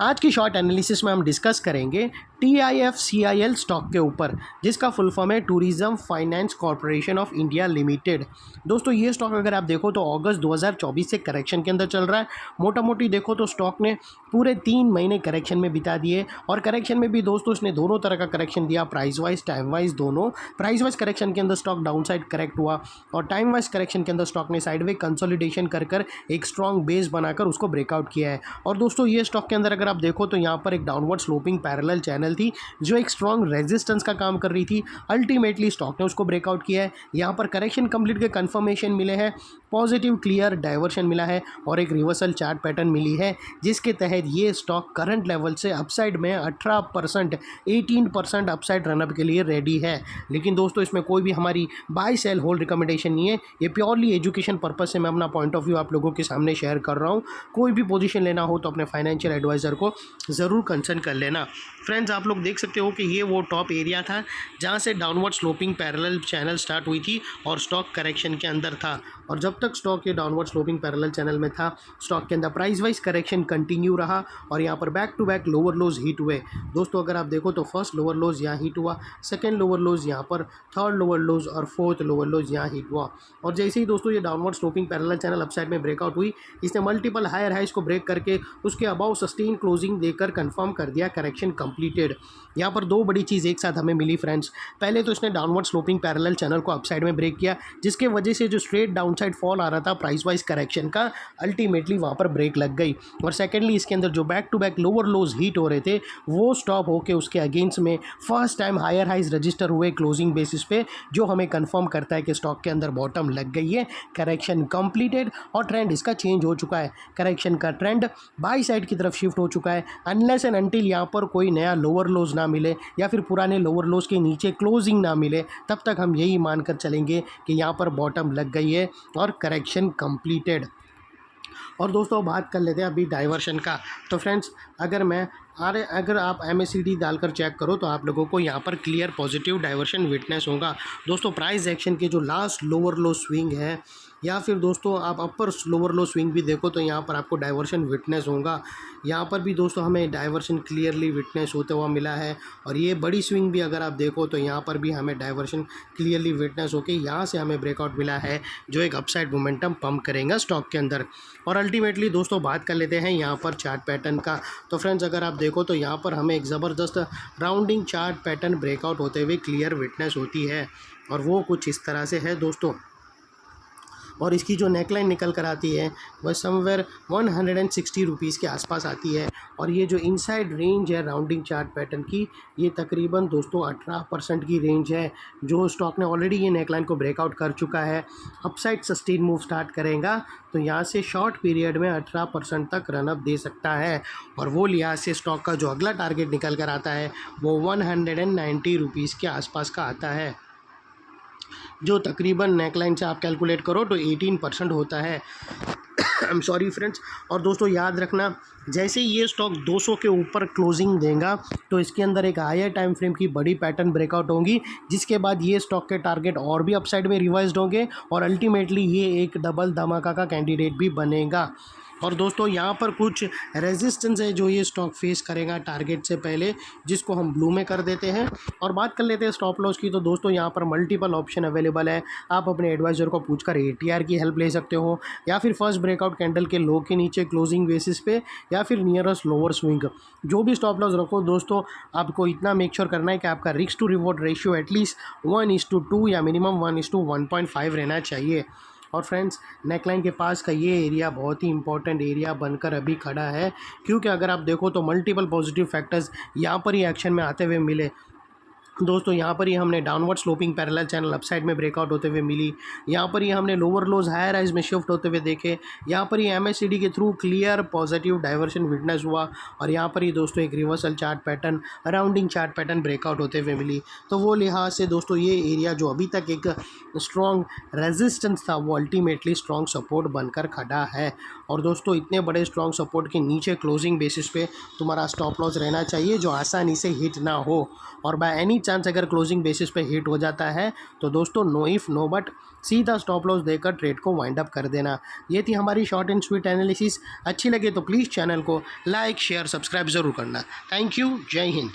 आज की short analysis में हम डिस्कस करेंगे TIFCIL स्टॉक के ऊपर, जिसका फुल फॉर्म है tourism finance corporation of India limited. दोस्तों ये स्टॉक अगर आप देखो तो अगस्त 2024 से करेक्शन के अंदर चल रहा है। मोटा मोटी देखो तो स्टॉक ने पूरे 3 महीने करेक्शन में बिता दिए, और करेक्शन में भी दोस्तों इसने दोनों तरह का करेक्शन दिया, प्राइस वाइज टाइम वाइज दोनों। प्राइस वाइज करेक्शन के अंदर स्टॉक डाउन साइड करेक्ट हुआ, और टाइम वाइज करेक्शन के अंदर स्टॉक ने साइडवे कंसोलिडेशन कर एक स्ट्रॉन्ग बेस बनाकर उसको ब्रेकआउट किया है। और दोस्तों ये स्टॉक के अंदर अगर आप देखो तो यहाँ पर एक डाउनवर्ड स्लोपिंग पैरेलल चैनल थी जो एक स्ट्रॉन्ग रेजिस्टेंस का काम कर रही थी। अल्टीमेटली स्टॉक ने उसको ब्रेकआउट किया है। यहाँ पर करेक्शन कंप्लीट के कंफर्मेशन मिले हैं, पॉजिटिव क्लियर डाइवर्शन मिला है और एक रिवर्सल चार्ट पैटर्न मिली है, जिसके तहत ये स्टॉक करंट लेवल से अपसाइड में 18% 18% अपसाइड रनअप के लिए रेडी है। लेकिन दोस्तों इसमें कोई भी हमारी बाय सेल होल्ड रिकमेंडेशन नहीं है, ये प्योरली एजुकेशन पर्पस से मैं अपना पॉइंट ऑफ व्यू आप लोगों के सामने शेयर कर रहा हूँ। कोई भी पोजीशन लेना हो तो अपने फाइनेंशियल एडवाइज़र को ज़रूर कंसल्ट कर लेना। फ्रेंड्स आप लोग देख सकते हो कि ये वो टॉप एरिया था जहाँ से downward sloping parallel channel start हुई थी और स्टॉक करेक्शन के अंदर था। और जब तक स्टॉक ये डाउनवर्ड स्लोपिंग पैरेलल चैनल में था, स्टॉक के अंदर प्राइस वाइज करेक्शन कंटिन्यू रहा और यहाँ पर back to back lower lows hit हुए। दोस्तों अगर आप देखो तो फर्स्ट लोअर लोज यहाँ हिट हुआ, सेकेंड लोअर लोज यहाँ पर, थर्ड लोअर लोज और फोर्थ लोअर लोज यहाँ हिट हुआ। और जैसे ही दोस्तों ये downward sloping parallel channel upside में ब्रेकआउट हुई, इसने मल्टीपल हायर हाइज को ब्रेक करके उसके अबाउ सस्टेन क्लोजिंग देकर कंफर्म कर दिया करेक्शन कंप्लीटेड। यहाँ पर दो बड़ी चीज़ एक साथ हमें मिली फ्रेंड्स। पहले तो इसने डाउनवर्ड स्लोपिंग पैरेलल चैनल को अपसाइड में ब्रेक किया, जिसके वजह से जो स्ट्रेट डाउनसाइड फॉल आ रहा था प्राइस वाइज करेक्शन का, अल्टीमेटली वहाँ पर ब्रेक लग गई। और सेकेंडली इसके अंदर जो back to back lower lows hit हो रहे थे वो स्टॉप होके उसके अगेंस्ट में first time higher highs register हुए क्लोजिंग बेसिस पे, जो हमें कंफर्म करता है कि स्टॉक के अंदर बॉटम लग गई है, करेक्शन कंप्लीटेड और ट्रेंड इसका चेंज हो चुका है। करेक्शन का ट्रेंड बाई साइड की तरफ शिफ्ट हो चुका है। अनलेस एंड अनटिल यहाँ पर कोई नया लोअर लोज ना मिले या फिर पुराने लोअर लोज के नीचे क्लोजिंग ना मिले, तब तक हम यही मानकर चलेंगे कि यहाँ पर बॉटम लग गई है और करेक्शन कंप्लीटेड। और दोस्तों बात कर लेते हैं अभी डाइवर्शन का। तो फ्रेंड्स अगर आप MACD डालकर चेक करो तो आप लोगों को यहाँ पर क्लियर पॉजिटिव डाइवर्शन विटनेस होगा। दोस्तों प्राइस एक्शन के जो लास्ट लोअर लो स्विंग है या फिर दोस्तों आप अपर लोअर लो स्विंग भी देखो तो यहाँ पर आपको डाइवर्शन विटनेस होगा। यहाँ पर भी दोस्तों हमें डाइवर्शन क्लियरली विटनेस होते हुआ मिला है, और ये बड़ी स्विंग भी अगर आप देखो तो यहाँ पर भी हमें डाइवर्शन क्लियरली विटनेस होकर यहाँ से हमें ब्रेकआउट मिला है, जो एक अपसाइड मोमेंटम पंप करेगा स्टॉक के अंदर। और अल्टीमेटली दोस्तों बात कर लेते हैं यहाँ पर चार्ट पैटर्न का। तो फ्रेंड्स अगर आप देखो तो यहाँ पर हमें एक ज़बरदस्त राउंडिंग चार्ट पैटर्न ब्रेकआउट होते हुए क्लियर विटनेस होती है, और वो कुछ इस तरह से है दोस्तों। और इसकी जो नेकलाइन निकल कर आती है वह समवेयर 160 रुपीज़ के आसपास आती है। और ये जो इनसाइड रेंज है राउंडिंग चार्ट पैटर्न की, ये तकरीबन दोस्तों 18% की रेंज है, जो स्टॉक ने ऑलरेडी ये नेकलाइन को ब्रेकआउट कर चुका है। अपसाइड सस्टेन मूव स्टार्ट करेगा तो यहाँ से शॉर्ट पीरियड में 18% तक रनअप दे सकता है, और वो लिहाज से स्टॉक का जो अगला टारगेट निकल कर आता है वो 190 रुपीज़ के आसपास का आता है, जो तकरीबन नेकलाइन से आप कैलकुलेट करो तो 18% होता है। I am sorry friends. और दोस्तों याद रखना, जैसे ये स्टॉक 200 के ऊपर क्लोजिंग देगा तो इसके अंदर एक हायर टाइम फ्रेम की बड़ी पैटर्न ब्रेकआउट होगी, जिसके बाद ये स्टॉक के टारगेट और भी अपसाइड में रिवाइज्ड होंगे और अल्टीमेटली ये एक डबल धमाका का कैंडिडेट भी बनेगा। और दोस्तों यहाँ पर कुछ रेजिस्टेंस है जो ये स्टॉक फेस करेगा टारगेट से पहले, जिसको हम ब्लू में कर देते हैं। और बात कर लेते हैं स्टॉप लॉस की। तो दोस्तों यहाँ पर मल्टीपल ऑप्शन अवेलेबल है, आप अपने एडवाइज़र को पूछकर ATR की हेल्प ले सकते हो, या फिर फर्स्ट ब्रेकआउट कैंडल के लो के नीचे क्लोजिंग बेसिस पे, या फिर नियरेस्ट लोअर स्विंग। जो भी स्टॉप लॉस रखो दोस्तों, आपको इतना मेक श्योर करना है कि आपका risk to reward ratio at least 1:2 या मिनिमम 1:1.5 रहना चाहिए। और फ्रेंड्स नेकलाइन के पास का ये एरिया बहुत ही इंपॉर्टेंट एरिया बनकर अभी खड़ा है, क्योंकि अगर आप देखो तो मल्टीपल पॉजिटिव फैक्टर्स यहाँ पर ही एक्शन में आते हुए मिले। दोस्तों यहाँ पर ही हमने downward sloping parallel channel upside में ब्रेकआउट होते हुए मिली, यहाँ पर ही हमने लोअर लोज हायर राइज में शिफ्ट होते हुए देखे, यहाँ पर ही MACD के through clear positive diversion witness हुआ, और यहाँ पर ही दोस्तों एक reversal chart pattern rounding chart pattern breakout होते हुए मिली। तो वो लिहाज से दोस्तों ये एरिया जो अभी तक एक स्ट्रॉन्ग रेजिस्टेंस था वो अल्टीमेटली स्ट्रॉन्ग सपोर्ट बनकर खड़ा है। और दोस्तों इतने बड़े स्ट्रॉन्ग सपोर्ट के नीचे क्लोजिंग बेसिस पे तुम्हारा स्टॉप लॉस रहना चाहिए, जो आसानी से हिट ना हो, और बाय एनी चांस अगर क्लोजिंग बेसिस पे हिट हो जाता है तो दोस्तों नो इफ़ नो बट सीधा स्टॉप लॉस देकर ट्रेड को वाइंड अप कर देना। ये थी हमारी शॉर्ट एंड स्वीट एनालिसिस। अच्छी लगे तो प्लीज़ चैनल को लाइक शेयर सब्सक्राइब ज़रूर करना। Thank you. जय हिंद।